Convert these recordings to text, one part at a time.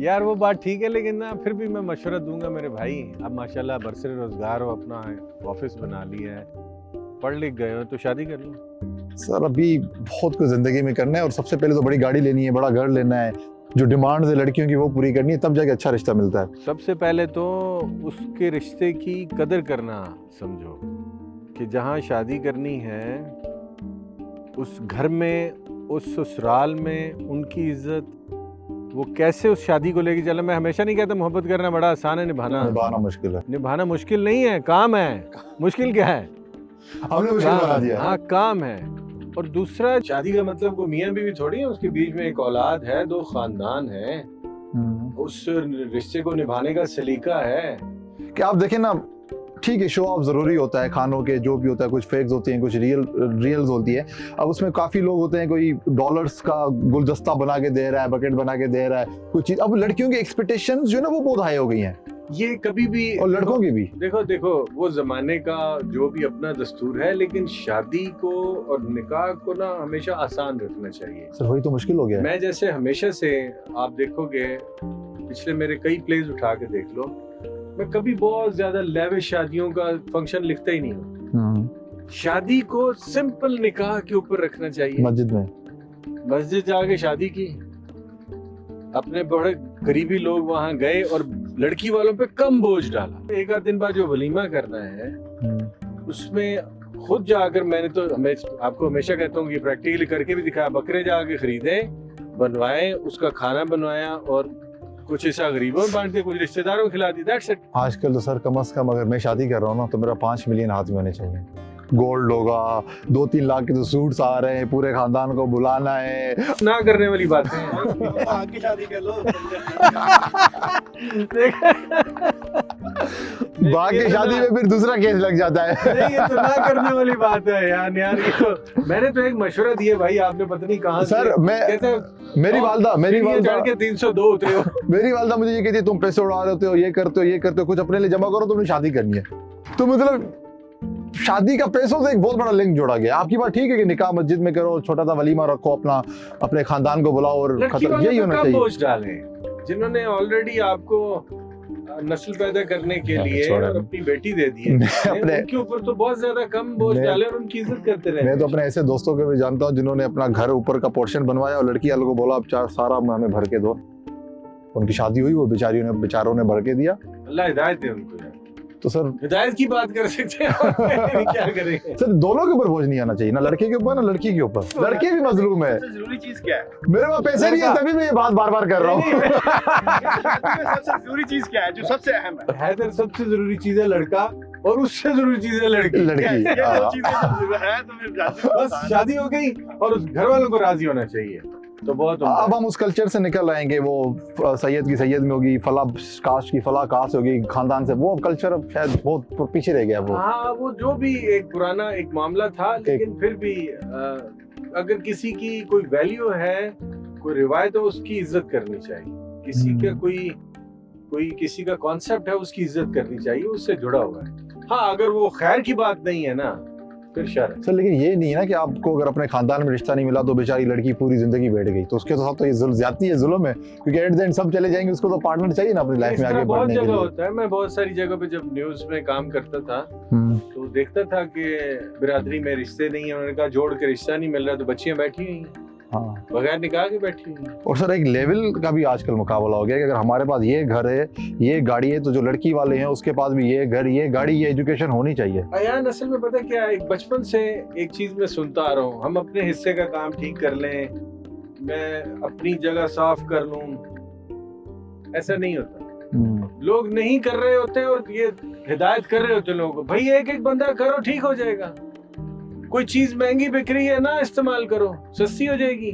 यार वो बात ठीक है, लेकिन ना फिर भी मैं मशवरा दूंगा मेरे भाई, अब माशाल्लाह बरसर रोजगार हो, अपना ऑफिस बना लिया है, पढ़ लिख गए हो तो शादी कर लो। सर अभी बहुत कुछ जिंदगी में करना है और सबसे पहले तो बड़ी गाड़ी लेनी है, बड़ा घर लेना है, जो डिमांड है लड़कियों की वो पूरी करनी है, तब जाके अच्छा रिश्ता मिलता है। सबसे पहले तो उसके रिश्ते की कदर करना समझो कि जहाँ शादी करनी है उस घर में, उस ससुराल में उनकी इज्जत, वो कैसे उस शादी को लेके चले। मैं हमेशा नहीं कहता मोहब्बत करना बड़ा आसान है, निभाना मुश्किल है। निभाना मुश्किल नहीं है, काम है। मुश्किल क्या है? हमने मुश्किल बना दिया। हाँ, काम है। और दूसरा, शादी का मतलब कोई मियाँ बीवी थोड़ी है, उसके बीच में एक औलाद है, दो खानदान है, उस रिश्ते को निभाने का सलीका है कि आप देखें ना, ठीक है शो ऑफ जरूरी होता है, खानों के जो भी होता है, कुछ फेक्स होती हैं, कुछ रियल्स होती है। अब उसमें काफी लोग होते हैं, कोई डॉलर्स का गुलदस्ता बना के दे रहा है, बकेट बना के दे रहा है, कुछ चीज। अब लड़कियों की एक्सपेक्टेशंस जो है ना वो बहुत हाई हो गई हैं, ये कभी भी, और लड़कों की भी। देखो वो जमाने का जो भी अपना दस्तूर है, लेकिन शादी को और निकाह को ना हमेशा आसान रखना चाहिए। सर वही तो मुश्किल हो गया है। मैं जैसे हमेशा से, आप देखोगे पिछले मेरे कई प्लेज उठा के देख लो, मैं कभी बहुत ज्यादा लेविश शादियों का फंक्शन लिखता ही नहीं हूँ। शादी को सिंपल निकाह के ऊपर रखना चाहिए। मस्जिद में, मस्जिद जाके शादी की, अपने बड़े करीबी लोग वहां गए और लड़की वालों पे कम बोझ डाला। एक आध दिन बाद जो वलीमा करना है उसमें खुद जाकर, मैंने तो आपको हमेशा कहता हूँ कि प्रैक्टिकली करके भी दिखाया, बकरे जाके खरीदे, बनवाए, उसका खाना बनवाया और कुछ ऐसा गरीबों में बांट के कुछ रिश्तेदारों को खिला दी। That's it. आजकल तो सर कम से कम अगर मैं शादी कर रहा हूँ ना तो मेरा 5 मिलियन हाथ में होने चाहिए। गोल्ड होगा, 2-3 लाख के तो सूट्स आ रहे हैं, पूरे खानदान को बुलाना है। ना करने वाली बातें आगे शादी कर लो। बाकी शादी में फिर दूसरा केस लग जाता है। नहीं, ये तो ना करने वाली बात है यार। ये तो मैंने तो एक मशवरा दिया भाई, आपने पता नहीं कहाँ सर मैं मेरी वालदा के 302 उतरे हो। मेरी वालदा मुझे ये कहती है तुम पैसे उड़ा रहे हो, ये करते हो, कुछ अपने लिए जमा करो, तुमने शादी करनी है। तो मतलब शादी का पैसों से एक बहुत बड़ा लिंक जोड़ा गया। आपकी बात ठीक है कि निकाह मस्जिद में करो, छोटा सा वलीमा रखो, अपने खानदान को बुलाओ और यही होना चाहिए। बोझ डालें जिन्होंने ऑलरेडी आपको नस्ल पैदा करने के लिए और अपनी बेटी दे दी है, उनके ऊपर तो बहुत ज्यादा कम बोझ डाले और उनकी इज्जत करते रहे। मैं तो अपने ऐसे दोस्तों को भी जानता हूँ जिन्होंने अपना घर ऊपर का पोर्शन बनवाया और लड़की वालों को बोला आप सारा हमें भर के दो। उनकी शादी हुई, वो बेचारों ने भर के दिया। अल्लाह हिदायत दे उनको यार। तो सर हिदायत की बात कर सकते हैं क्या करेंगे। सर दोनों के ऊपर बोझ नहीं आना चाहिए, ना लड़के के ऊपर ना लड़की के ऊपर। लड़की भी मजलूम है। सबसे जरूरी चीज क्या है? मेरे पास पैसे नहीं है, तभी मैं ये बात बार-बार कर रहा हूँ। सबसे जरूरी चीज क्या है, जो सबसे अहम है? हैदर, सबसे जरूरी चीज है लड़का और उससे जरूरी चीज है लड़की। ये दो चीजें है तो फिर बस शादी हो गई और उस घर वालों को राजी होना चाहिए तो बहुत। अब हम उस कल्चर से निकल आएंगे, वो सैयद की सैयद में होगी, फला कास्ट की फला कास्ट होगी, खानदान से, वो कल्चर अब शायद बहुत पीछे रह गया। वो हाँ, वो जो भी एक पुराना एक मामला था, लेकिन फिर भी अगर किसी की कोई वैल्यू है, कोई रिवायत है, उसकी इज्जत करनी चाहिए। किसी का कोई किसी का कॉन्सेप्ट है, उसकी इज्जत करनी चाहिए, उससे जुड़ा हुआ है। हाँ, अगर वो खैर की बात नहीं है ना, फिर शर्म। सर लेकिन ये नहीं है ना कि आपको अगर अपने खानदान में रिश्ता नहीं मिला तो बेचारी लड़की पूरी जिंदगी बैठ गई, तो उसके साथ तो ये ज्यादती है, जुल्म है, क्योंकि एट द एंड सब चले जाएंगे, उसको तो पार्टनर चाहिए ना अपनी लाइफ में आगे बढ़ने के लिए। होता है। मैं बहुत सारी जगह पे जब न्यूज में काम करता था तो देखता था कि बिरादरी में रिश्ते नहीं है, उन्होंने कहा जोड़ के रिश्ता नहीं मिल रहा, तो बच्चियां बैठी हुई हैं, हाँ, बगैर निकाह के बैठी हुई हैं। और सर एक लेवल का भी आजकल मुकाबला हो गया कि अगर हमारे पास ये घर है, ये गाड़ी है, तो जो लड़की वाले हैं उसके पास भी ये घर, ये गाड़ी, ये एजुकेशन होनी चाहिए। यार असल में पता क्या है, बचपन से एक चीज मैं सुनता आ रहा हूँ, हम अपने हिस्से का काम ठीक कर लें, मैं अपनी जगह साफ कर लूं, ऐसा नहीं होता। लोग नहीं कर रहे होते और ये हिदायत कर रहे होते लोगों को, भाई एक एक बंदा करो, ठीक हो जाएगा। कोई चीज महंगी बिक रही है ना, इस्तेमाल करो, सस्ती हो जाएगी।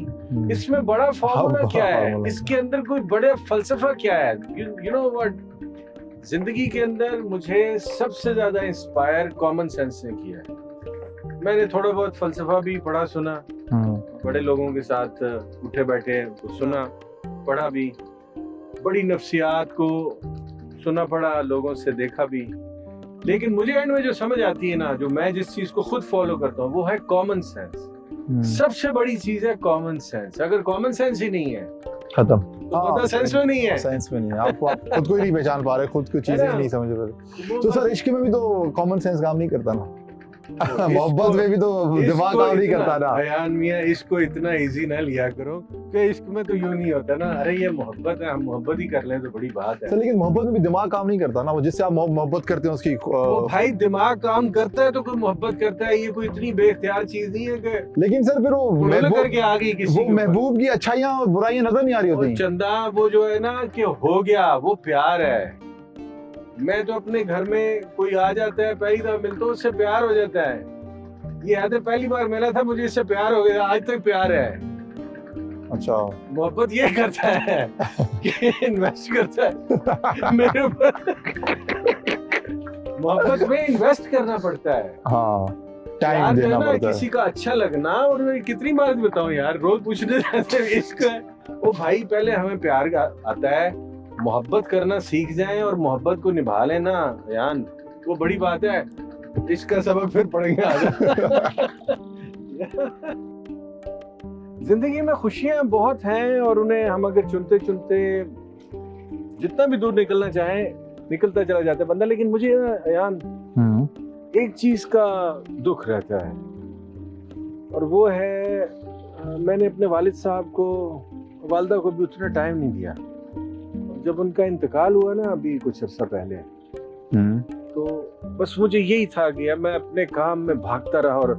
इसमें बड़ा फॉर्मूला क्या है, इसके अंदर कोई बड़ा फलसफा क्या है? यू नो व्हाट, जिंदगी के अंदर मुझे सबसे ज्यादा इंस्पायर कॉमन सेंस ने किया है। मैंने थोड़ा बहुत फलसफा भी पढ़ा सुना, बड़े लोगों के साथ उठे बैठे सुना पढ़ा भी, बड़ी नफ्सियात को सुना पढ़ा, लोगों से देखा भी, लेकिन मुझे एंड में जो समझ आती है ना, जो मैं जिस चीज को खुद फॉलो करता हूँ, वो है कॉमन सेंस। सबसे बड़ी चीज है कॉमन सेंस। अगर कॉमन सेंस ही नहीं है, खत्म। तो पता सेंस में नहीं है। सेंस में नहीं है, आपको आप खुद को ही नहीं पहचान पा रहे, खुद को चीजें ही नहीं समझ पा रहे। तो सर इश्क में भी तो कॉमन सेंस काम नहीं करता ना, मोहब्बत में भी तो दिमाग काम नहीं करता ना। बयान मियां, इसको इतना इजी ना लिया करो कि इश्क में तो यूं नहीं होता ना, अरे ये मोहब्बत है, हम मोहब्बत ही कर लें तो बड़ी बात है। सर लेकिन मोहब्बत में भी दिमाग काम नहीं करता ना, वो जिससे आप मोहब्बत करते हैं उसकी वो भाई दिमाग काम करता है तो कोई मोहब्बत करता है, ये कोई इतनी बेख्तियार चीज नहीं है कि लेकिन सर फिर वो करके आ गई किसी वो महबूब की अच्छाइयाँ और बुराइयां नजर नहीं आ रही होती। चंदा वो जो है ना कि हो गया वो प्यार है। मैं तो अपने घर में कोई आ जाता है, पहली दफा मिलता हूँ उससे प्यार हो जाता है। ये याद है पहली बार मिला था मुझे, इससे प्यार हो गया, आज तक प्यार है। अच्छा, मोहब्बत ये करता है कि इन्वेस्ट करता है मेरे ऊपर। मोहब्बत में इन्वेस्ट करना पड़ता है। हाँ, टाइम देना पड़ता है। किसी का अच्छा लगना, और मैं कितनी बार बताऊं यार, रोज पूछने जाते हैं इश्क है। वो भाई पहले हमें प्यार आता है, मोहब्बत करना सीख जाएं और मोहब्बत को निभा लेना यान, वो बड़ी बात है। इसका सबक फिर पढ़ेंगे आगे। जिंदगी में खुशियां बहुत हैं और उन्हें हम अगर चुनते चुनते जितना भी दूर निकलना चाहे निकलता चला जाता है बंदा। लेकिन मुझे यान एक चीज का दुख रहता है और वो है मैंने अपने वालिद साहब को, वालिदा को भी उतना टाइम नहीं दिया। जब उनका इंतकाल हुआ ना अभी कुछ अर्सा पहले, तो बस मुझे यही था कि मैं अपने काम में भागता रहा और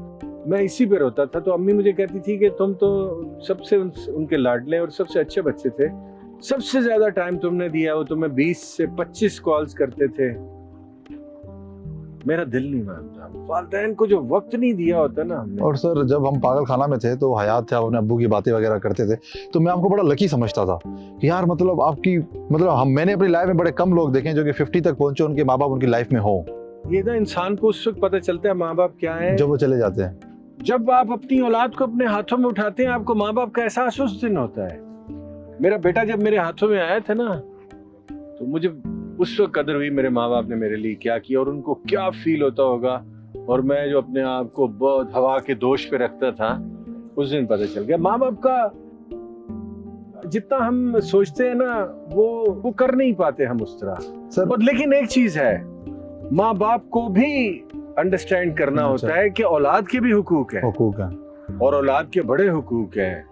मैं इसी पे रोता था। तो अम्मी मुझे कहती थी कि तुम तो सबसे उनके लाडले और सबसे अच्छे बच्चे थे, सबसे ज्यादा टाइम तुमने दिया, वो तुम्हें 20 से 25 कॉल्स करते थे। मेरा दिल नहीं मानता, वालिदैन को जो वक्त नहीं दिया होता ना हमने। और सर जब हम पागल खाना में थे तो हयात थे, अपने अब्बू की बातें वगैरह करते थे, तो मैं आपको बड़ा लकी समझता था कि यार मतलब आपकी मैंने अपनी लाइफ में बड़े कम लोग देखे जो कि 50 तक पहुंचे, उनके माँ बाप उनकी लाइफ में हो। ये ना इंसान को उस वक्त पता चलता है माँ बाप क्या है जब वो चले जाते हैं। जब आप अपनी औलाद को अपने हाथों में उठाते हैं, आपको माँ बाप का एहसास उस दिन होता है। मेरा बेटा जब मेरे हाथों में आया था ना, तो मुझे उस वक्त कदर हुई मेरे माँ बाप ने मेरे लिए क्या किया और उनको क्या फील होता होगा। और मैं जो अपने आप को बहुत हवा के दोष पे रखता था, उस दिन पता चल गया माँ बाप का जितना हम सोचते हैं ना वो कर नहीं पाते हम उस तरह सर। और लेकिन एक चीज है, माँ बाप को भी अंडरस्टैंड करना होता है कि औलाद के भी हुकूक हैं और औलाद के बड़े हुकूक हैं।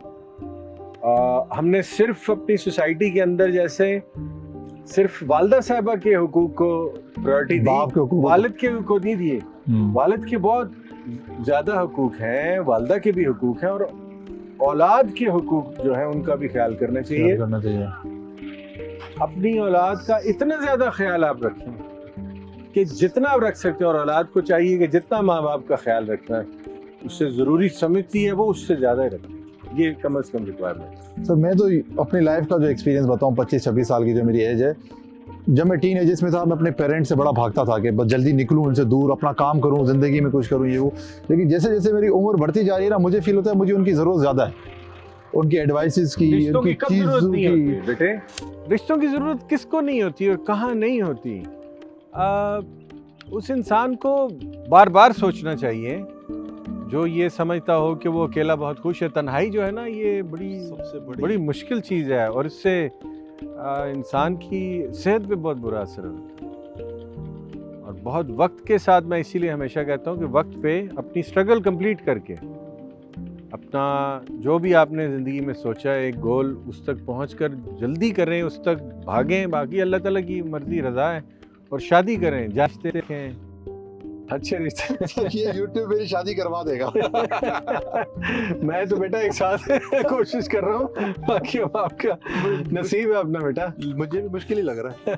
हमने सिर्फ अपनी सोसाइटी के अंदर जैसे सिर्फ वालिदा साहबा के हुकूक को प्रायोरिटी दी, वालिद के को नहीं दिए। वालिद के बहुत ज्यादा हुकूक हैं, वालिदा के भी हुकूक हैं, और औलाद के हुकूक जो है उनका भी ख्याल करना चाहिए। अपनी औलाद का इतना ज्यादा ख्याल आप रखें कि जितना आप रख सकते हैं, और औलाद को चाहिए कि जितना माँ बाप का ख्याल रखना है उससे जरूरी समझती है वो उससे ज्यादा ही रखें। ये कम से कम रिक्वायरमेंट। सर मैं तो अपनी लाइफ का जो एक्सपीरियंस बताऊं, 25-26 साल की जो मेरी एज है, जब मैं टीन एजेस में था मैं अपने पेरेंट्स से बड़ा भागता था कि बस जल्दी निकलूं उनसे दूर, अपना काम करूं, जिंदगी में कुछ करूं ये वो। लेकिन जैसे जैसे मेरी उम्र बढ़ती जा रही है ना, मुझे फील होता है मुझे उनकी जरूरत ज्यादा है, उनकी एडवाइसेस की, उनकी चीजों की। बेटे रिश्तों की जरूरत किसको नहीं होती और कहाँ नहीं होती। उस इंसान को बार बार सोचना चाहिए जो ये समझता हो कि वो अकेला बहुत खुश है। तन्हाई जो है ना, ये सबसे बड़ी मुश्किल चीज़ है और इससे इंसान की सेहत पे बहुत बुरा असर होता है। और बहुत वक्त के साथ मैं इसीलिए हमेशा कहता हूँ कि वक्त पे अपनी स्ट्रगल कंप्लीट करके अपना जो भी आपने ज़िंदगी में सोचा है एक गोल, उस तक पहुँचकर जल्दी करें, उस तक भागें। बाकी अल्लाह ताला की मर्जी रज़ा है। और शादी करें, जांचते देखें अच्छे रिश्ते। ये YouTube मेरी शादी करवा देगा। मैं तो बेटा एक साथ कोशिश कर रहा हूँ, बाकी अब आपका नसीब है अपना बेटा। मुझे भी मुश्किल ही लग रहा है।